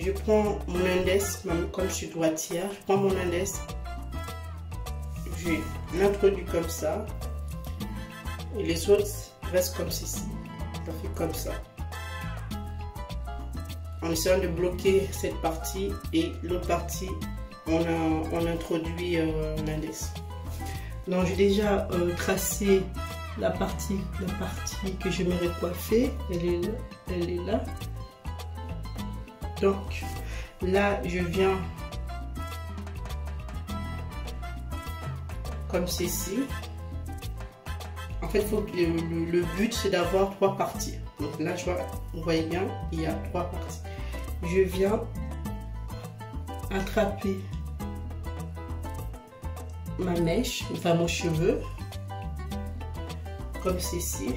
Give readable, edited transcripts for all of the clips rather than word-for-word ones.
je prends mon index, comme je suis droitière, je prends mon index, je l'introduis comme ça, et les autres restent comme ceci. Je fais comme ça, en essayant de bloquer cette partie, et l'autre partie, on introduit l'index. Donc j'ai déjà tracé la partie que j'aimerais coiffer, elle est là. Donc là je viens comme ceci. En fait, le but c'est d'avoir 3 parties. Donc là vous voyez bien, il y a 3 parties. Je viens attraper ma mèche, enfin mon cheveu, comme ceci.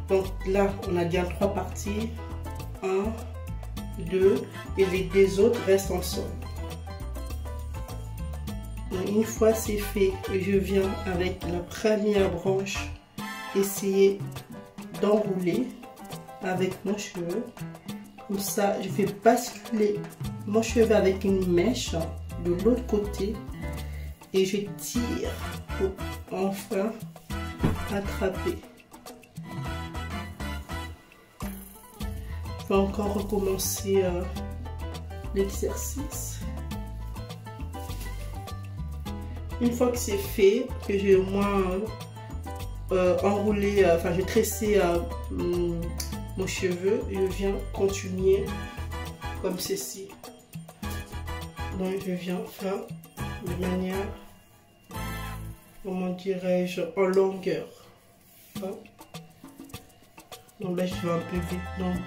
Donc là on a bien 3 parties, 1, 2, et les 2 autres restent ensemble. Donc, une fois c'est fait, je viens avec la première branche essayer d'enrouler avec mon cheveu. Comme ça je fais basculer mon cheveu avec une mèche de l'autre côté et je tire pour enfin attraper. Je vais encore recommencer l'exercice. Une fois que c'est fait, que j'ai au moins enroulé, enfin j'ai tressé mon cheveu, je viens continuer comme ceci. Donc je viens faire de manière, comment dirais-je, en longueur. Donc là je vais un peu vite. Donc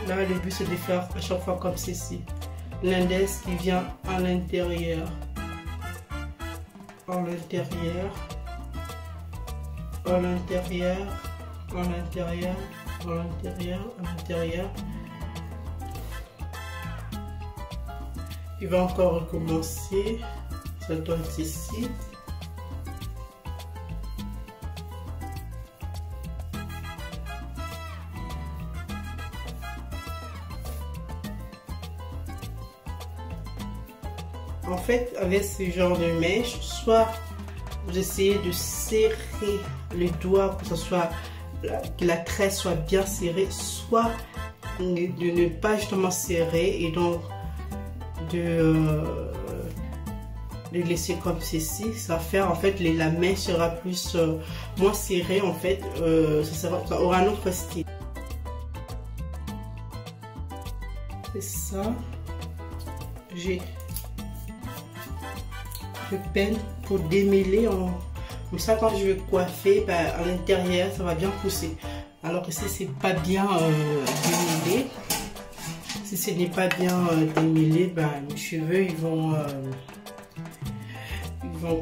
là le but c'est de faire à chaque fois comme ceci. L'index qui vient à l'intérieur, en l'intérieur, en l'intérieur, en l'intérieur, en l'intérieur, en l'intérieur. Il va encore recommencer. Ça doit être ici. En fait, avec ce genre de mèche, soit vous essayez de serrer les doigts pour que ce soit, que la tresse soit bien serrée, soit de ne pas justement serrer et donc de laisser comme ceci. Ça va faire en fait la mèche sera plus moins serrée en fait, ça aura un autre style. C'est ça. Je peine pour démêler comme ça. Quand je vais coiffer, à l'intérieur ça va bien pousser, alors que si c'est pas bien démêlé, si ce n'est pas bien démêlé, mes cheveux ils vont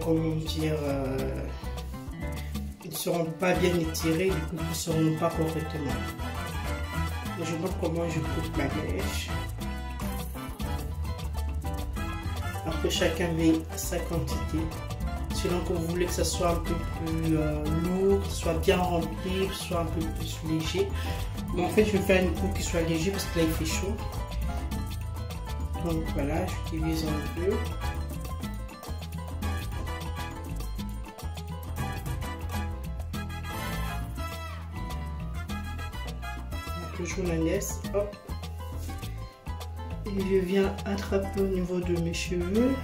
comment dire, ils ne seront pas bien étirés, du coup ils ne seront pas correctement. Donc, je vois comment je coupe ma mèche. Après, chacun met sa quantité. Selon que vous voulez que ça soit un peu plus lourd, que ce soit bien rempli, que ce soit un peu plus léger. Mais en fait, je vais faire une coupe qui soit léger parce que là, il fait chaud. Donc voilà, je divise en deux. Toujours l'index, hop. Et je viens attraper au niveau de mes cheveux.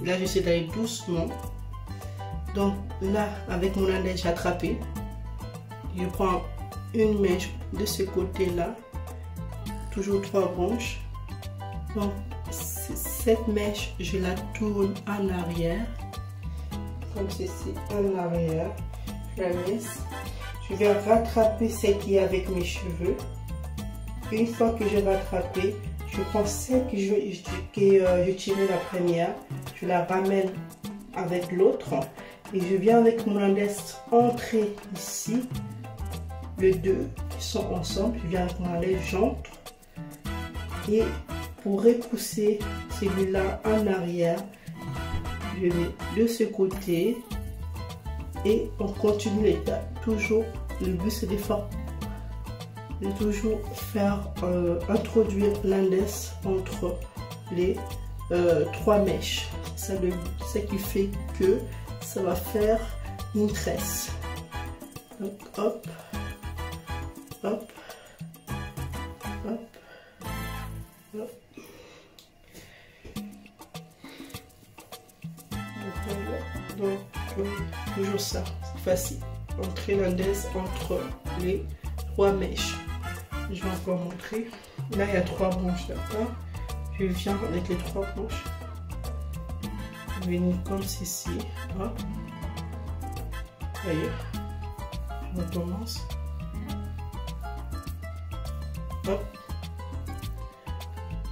Là, j'essaie d'aller doucement. Donc là, avec mon index, j'ai attrapé. Je prends une mèche de ce côté-là. Toujours 3 branches. Donc cette mèche, je la tourne en arrière. Comme ceci, en arrière. Je la laisse. Je vais rattraper celle qui est avec mes cheveux. Une fois que j'ai rattrapé, je prends celle que je tirais la première. Je la ramène avec l'autre. Et je viens avec mon index entrer ici. Les deux qui sont ensemble. Je viens avec mon index, j'entre. Et pour repousser celui-là en arrière, je mets de ce côté et on continue l'étape. Toujours, le but c'est de toujours faire introduire l'index entre les 3 mèches. C'est ça le but, ce qui fait que ça va faire une tresse. Donc hop, hop, hop, hop. Donc toujours ça, c'est facile. Entrer l'index entre les 3 mèches. Je vais encore montrer. Là il y a 3 branches, d'accord. Je viens avec les 3 branches. Je vais venir comme ceci. Hop. Voyez. Je recommence. Hop.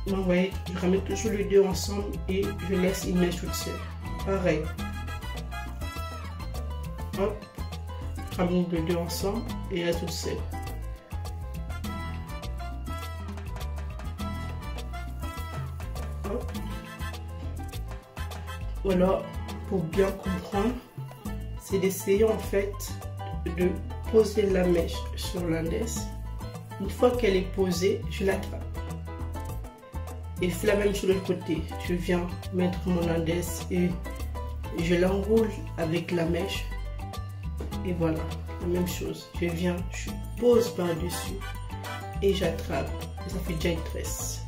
Donc vous voyez, je ramène toujours les deux ensemble et je laisse une mèche toute seule. Pareil. Hop. Je ramène les deux ensemble et la toute seule. Hop. Voilà, pour bien comprendre, c'est d'essayer en fait de poser la mèche sur l'index. Une fois qu'elle est posée, je l'attrape. Et je fais la même chose de l'autre côté. Je viens mettre mon index et je l'enroule avec la mèche. Et voilà, la même chose. Je viens, je pose par-dessus et j'attrape. Et ça fait déjà une tresse.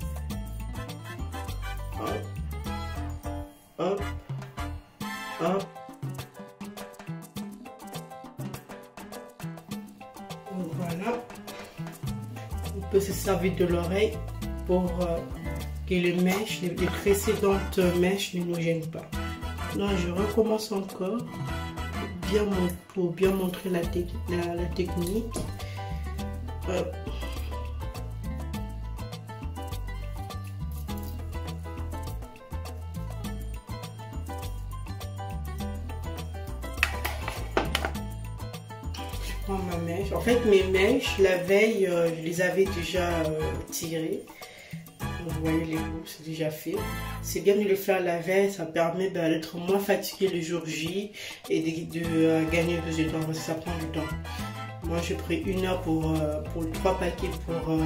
Hop, hop, hop. Donc voilà. On peut se servir de l'oreille pour que les mèches, les précédentes mèches ne nous gênent pas. Donc je recommence encore pour bien montrer la technique. Je prends ma mèche. En fait mes mèches, la veille, je les avais déjà tirées. Vous voyez les bouts, c'est déjà fait. C'est bien de le faire la veille, ça permet d'être moins fatigué le jour J et de gagner plus de temps parce que ça prend du temps. Moi j'ai pris 1 heure pour 3 paquets pour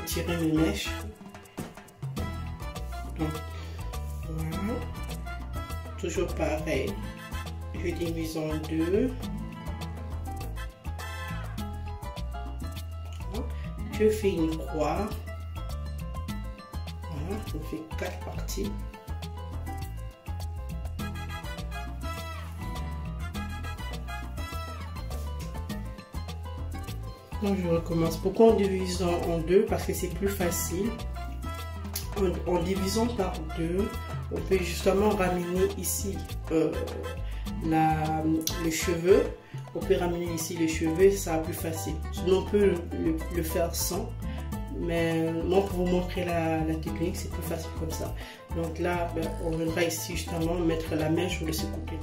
tirer mes mèches. Donc voilà. Toujours pareil. Je divise en 2. Je fais une croix. Je fais 4 parties. Donc je recommence. Pourquoi en divisant en 2? Parce que c'est plus facile. En divisant par 2, on peut justement ramener ici les cheveux. On peut ramener ici les cheveux, ça sera plus facile. Sinon on peut le faire sans. Mais moi pour vous montrer la technique c'est plus facile comme ça. Donc là on viendra ici justement mettre la mèche sur de ce côté.